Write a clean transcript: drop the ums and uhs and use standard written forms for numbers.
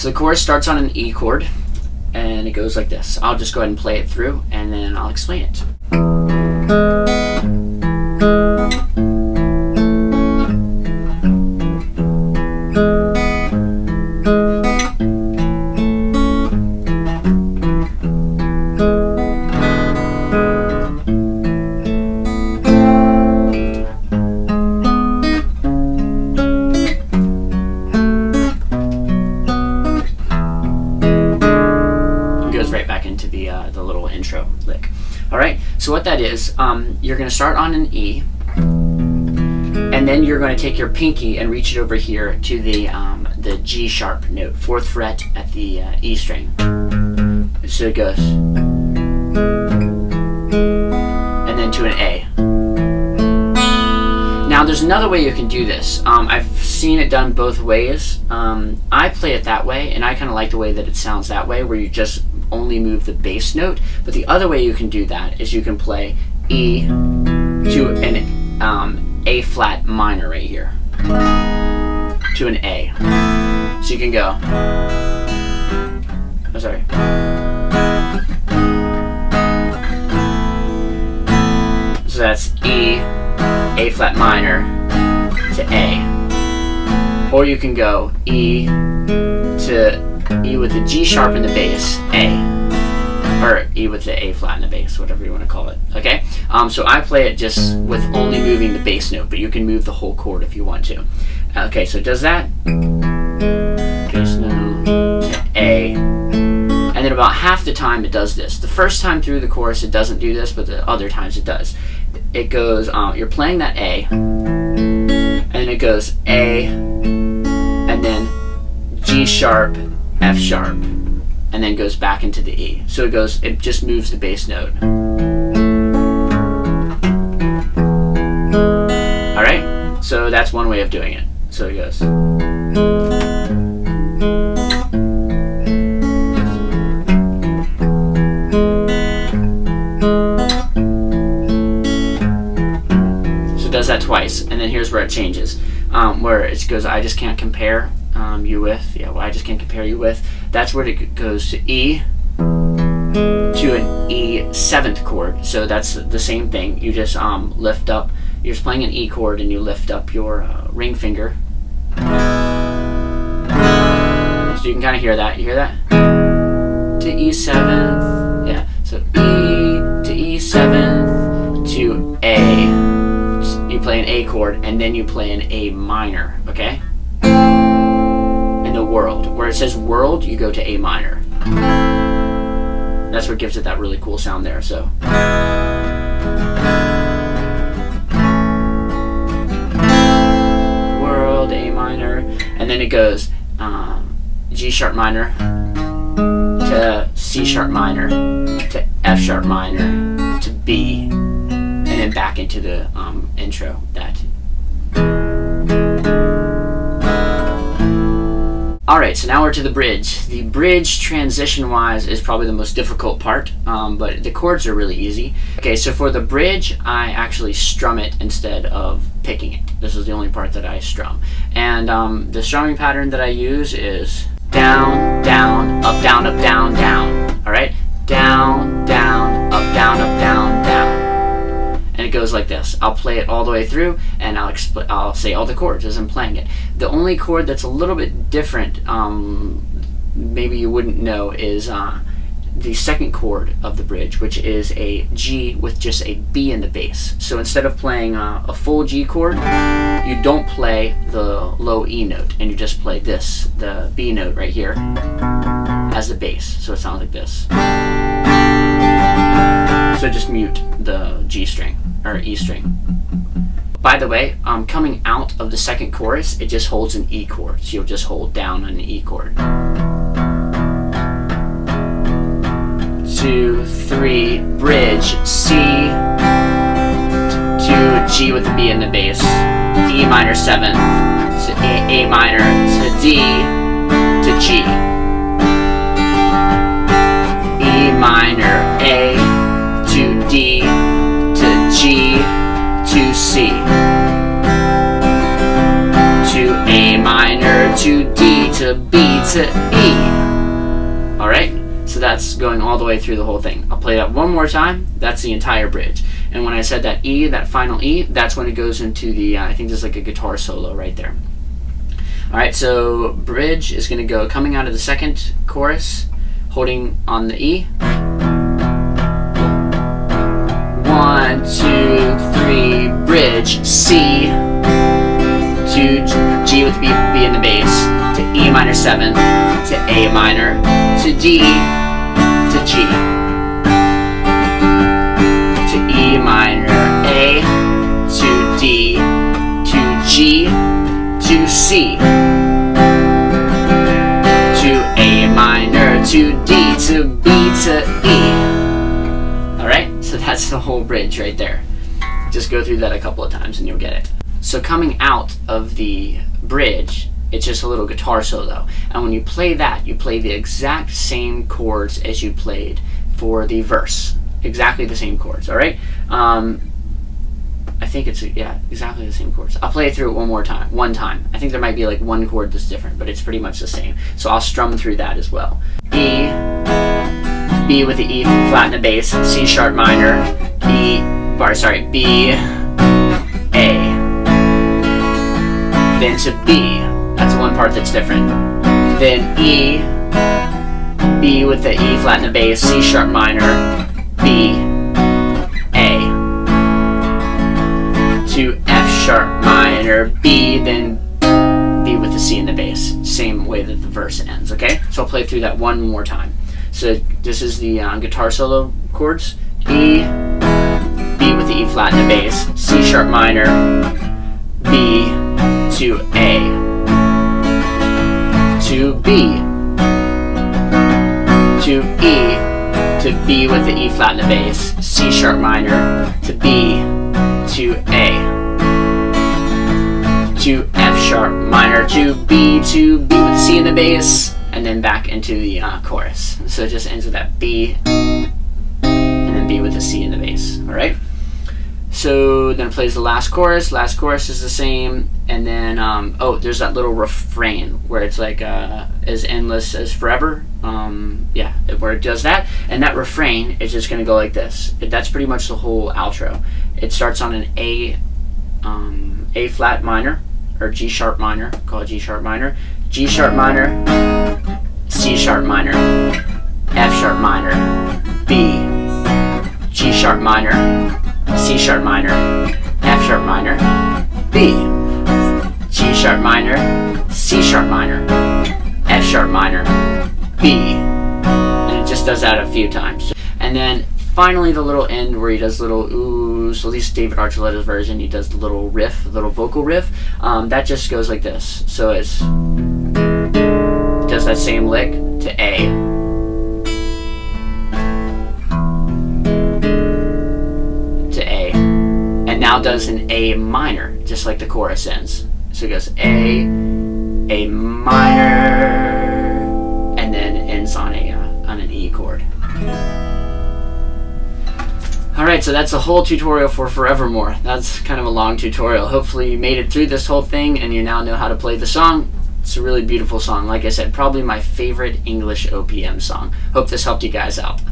So the chorus starts on an E chord, and it goes like this. I'll just go ahead and play it through, and then I'll explain it. Into the little intro lick. All right, so what that is, you're going to start on an E, and then you're going to take your pinky and reach it over here to the G sharp note, 4th fret at the E string. So it goes, and then to an A. Now there's another way you can do this. I've seen it done both ways. I play it that way, and I kind of like the way that it sounds that way, where you just only move the bass note. But the other way you can do that is you can play E to an A flat minor right here to an A. So you can go, oh sorry, so that's E, A flat minor to A. Or you can go E to E with the G sharp in the bass, A, or E with the A flat in the bass, whatever you want to call it. Okay, so I play it just with only moving the bass note, but you can move the whole chord if you want to. Okay, so it does that. Bass note to A, and then about half the time it does this. The first time through the chorus it doesn't do this, but the other times it does. It goes, you're playing that A, and then it goes A, and then G sharp, F sharp, and then goes back into the E. So it goes, it just moves the bass note. Alright, so that's one way of doing it. So it goes. So it does that twice, and then here's where it changes. Where it goes, I just can't compare you with, yeah, well, I just can't compare you with. That's where it goes to E to an E 7th chord. So that's the same thing. You just lift up, you're just playing an E chord and you lift up your ring finger. So you can kind of hear that. You hear that? To E 7th. Yeah. So E to E 7th to A. You play an A chord and then you play an A minor. Okay? The world. Where it says world, you go to A minor. That's what gives it that really cool sound there. So world, A minor, and then it goes G sharp minor to C sharp minor to F sharp minor to B, and then back into the intro. That. Alright, so now we're to the bridge. The bridge, transition-wise, is probably the most difficult part, but the chords are really easy. Okay, so for the bridge, I actually strum it instead of picking it. This is the only part that I strum. And the strumming pattern that I use is down, down, up, down, down. Alright? Down, down, up, down, down. And it goes like this. I'll play it all the way through, and I'll say all the chords as I'm playing it. The only chord that's a little bit different, maybe you wouldn't know, is the second chord of the bridge, which is a G with just a B in the bass. So instead of playing a full G chord, you don't play the low E note, and you just play this, the B note right here, as the bass. So it sounds like this. So just mute the G string, or E string. By the way, coming out of the second chorus, it just holds an E chord. So you'll just hold down on an E chord. 2, 3, bridge, C to G with the B in the bass, E minor 7th, to A minor, to D, to G, E minor, A, to D, to G, to C, to A minor, to D, to B, to to E. Alright? So that's going all the way through the whole thing. I'll play that one more time. That's the entire bridge. And when I said that E, that final E, that's when it goes into the, I think there's like a guitar solo right there. Alright, so bridge is going to go coming out of the second chorus, holding on the E. 1, 2, 3, bridge, C, to G with B in the bass, to E minor 7, to A minor, to D, to G, to E minor, A, to D, to G, to C, to A minor, to D, to B, to E. Alright, so that's the whole bridge right there. Just go through that a couple of times and you'll get it. So coming out of the bridge, it's just a little guitar solo. And when you play that, you play the exact same chords as you played for the verse. Exactly the same chords, alright? I think it's, yeah, exactly the same chords. I'll play it through it one time. I think there might be like one chord that's different, but it's pretty much the same. So I'll strum through that as well. E, B with the E flat in the bass, C sharp minor, B, A. Then to B, that's the one part that's different. Then E, B with the E flat in the bass, C sharp minor, B, A. To F sharp minor, B, then B with the C in the bass. Same way that the verse ends, okay? So I'll play through that one more time. So this is the guitar solo chords. E, B with the E flat in the bass, C sharp minor, B, to A, to B, to E, to B with the E flat in the bass, C sharp minor, to B, to A, to F sharp minor, to B with the C in the bass, and then back into the chorus. So it just ends with that B, and then B with the C in the bass, alright? So then it plays the last chorus is the same, and then, oh, there's that little refrain where it's like, as endless as forever, yeah, where it does that, and that refrain is just going to go like this. That's pretty much the whole outro. It starts on an A flat minor, or G sharp minor, call it G sharp minor, G sharp minor, C sharp minor, F sharp minor, B, G sharp minor, C sharp minor, F sharp minor, B, G sharp minor, C sharp minor, F sharp minor, B, and it just does that a few times. And then finally the little end where he does little oohs, at least David Archuleta's version, he does the little riff, the little vocal riff, that just goes like this. So it does that same lick to A, and now does an A minor, just like the chorus ends. So it goes A minor, and then ends on an E chord. Alright, so that's a whole tutorial for Forevermore. That's kind of a long tutorial. Hopefully you made it through this whole thing and you now know how to play the song. It's a really beautiful song. Like I said, probably my favorite English OPM song. Hope this helped you guys out.